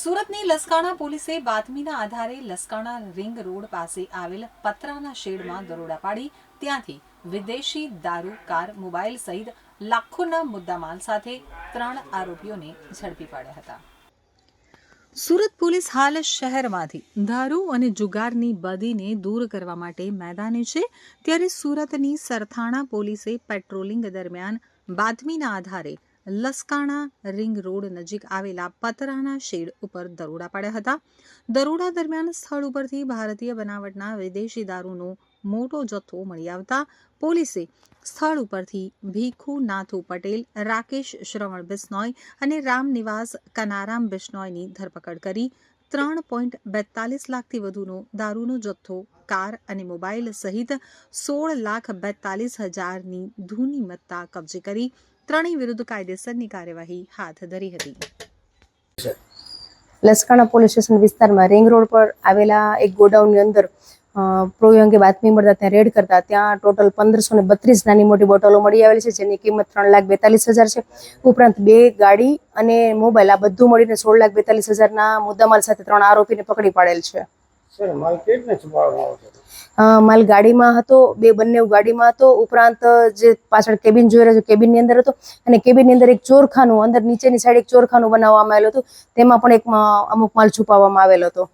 સુરતની લસકાણા પોલીસે બાતમીના આધારે લસકાણા રિંગ રોડ પાસે આવેલ પતરાના શેડમાં દરોડા પાડી ત્યાંથી વિદેશી દારૂ, કાર, મોબાઈલ સહિત લાખોના મુદ્દામાલ સાથે 3 આરોપીઓને ઝડપી પાડ્યા હતા. સુરત પોલીસ હાલ શહેરમાંથી દારૂ અને જુગારની બદીને દૂર કરવા માટે મેદાને છે. ત્યારે સુરતની સરથાણા પોલીસે પેટ્રોલિંગ દરમિયાન બાતમીના આધારે લસકાણા રિંગ રોડ નજીક આવેલા પતરાના શેડ ઉપર દરોડા પાડ્યા હતા. દરોડા દરમિયાન સ્થળ ઉપરથી ભારતીય બનાવટના વિદેશી દારૂનો મોટો જથ્થો મળી આવતા પોલીસે સ્થળ ઉપરથી ભીખુ નાથુ પટેલ, રાકેશ શ્રવણ બિશ્નોઈ અને રામનિવાસ કનારામ બિશ્નોઈની ધરપકડ કરી 3.42 લાખથી વધુનો દારૂનો જથ્થો, કાર અને મોબાઈલ સહિત 16,42,000ની ધૂની મત્તા કબજે કરી ત્રણેય વિરુદ્ધ કાયદેસરની કાર્યવાહી હાથ ધરી હતી. લસકાણા પોલીસ સ્ટેશન વિસ્તારમાં રિંગ રોડ પર આવેલા એક ગોડાઉનની અંદર પ્રોય અંગે બાતમી મળતા ત્યાં રેડ કરતા ત્યાં ટોટલ 1532 નાની મોટી બોટલો મળી આવેલી છે, જેની કિંમત 3,42,000 છે. ઉપરાંત 2 ગાડી અને મોબાઈલ આ બધું મળીને 16,42,000ના મુદ્દામાલ સાથે 3 આરોપીને પકડી પાડેલ છે. માલ ગાડીમાં હતો, બંને ગાડીમાં હતો. ઉપરાંત જે પાછળ કેબિન જોઈ રહ્યો છે કેબિનની અંદર હતો અને કેબિનની અંદર એક ચોરખાનું, અંદર નીચેની સાઈડ એક ચોરખાનું બનાવવામાં આવેલું હતું, તેમાં પણ એક અમુક માલ છુપાવવામાં આવેલો હતો.